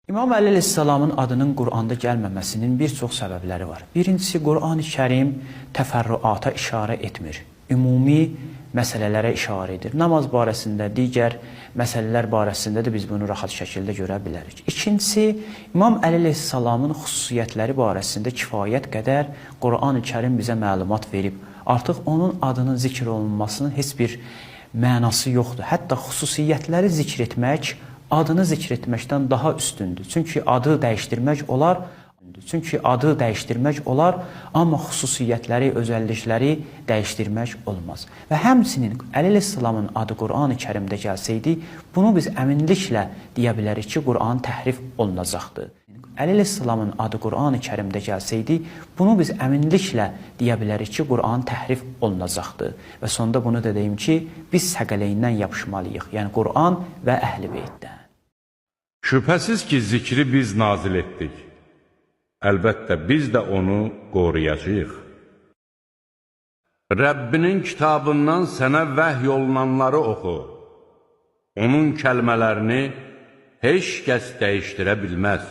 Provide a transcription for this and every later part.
İmam Əli əleyhissalamın adının Quranda gəlməməsinin bir çox səbəbləri var. Birincisi, Qur'an-ı Kərim təfərrüata işarə etmir. Ümumi məsələlərə işarə edir. Namaz barəsində, digər məsələlər barəsində də biz bunu rahat şəkildə görə bilərik. İkincisi, İmam Əli əleyhissalamın xüsusiyyətləri barəsində kifayət qədər Qur'an-ı Kərim bizə məlumat verib. Artıq onun adının zikr olunmasının heç bir mənası yoxdur. Hətta xüsusiyyətləri zikr etmək adını zikr etməkdən daha üstündür. Çünki adı dəyişdirmək olar, amma xüsusiyyətləri, özəllikləri dəyişdirmək olmaz. Və həmçinin Əli əleyhissalamın adı Qur'an-ı Kərimdə gəlsəydi, bunu biz əminliklə deyə bilərik ki, Qur'an təhrif olunacaqdır. Əli əleyhissalamın adı Qur'an-ı Kərimdə gəlsəydi, bunu biz əminliklə deyə bilərik ki, Qur'an təhrif olunacaqdır. Və sonda bunu da deyim ki, biz səqələyindən yapışmalıyıq, yəni Qur'an və Əhl-i Beytdən. Şübhəsiz ki, zikri biz nazil etdik. Əlbəttə, biz də onu qoruyacağıq. Rəbbinin kitabından sənə vəhy olunanları oxu. Onun kəlmələrini heç kəs dəyişdirə bilməz.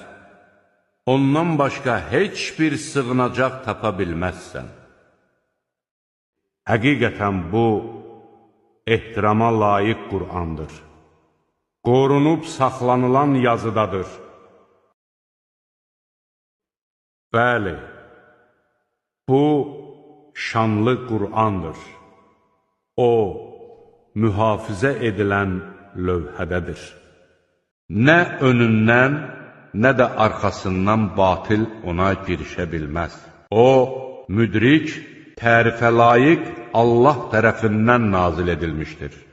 Ondan başqa heç bir sığınacaq tapa bilməzsən. Həqiqətən bu, ehtirama layiq Qur'andır. Qorunub saxlanılan yazıdadır. Bəli, bu şanlı Qur'andır. O, mühafizə edilən lövhədədir. Nə önündən, nə də arxasından batil ona girişə bilməz. O, müdrik, tərifə layiq Allah tərəfindən nazil edilmişdir.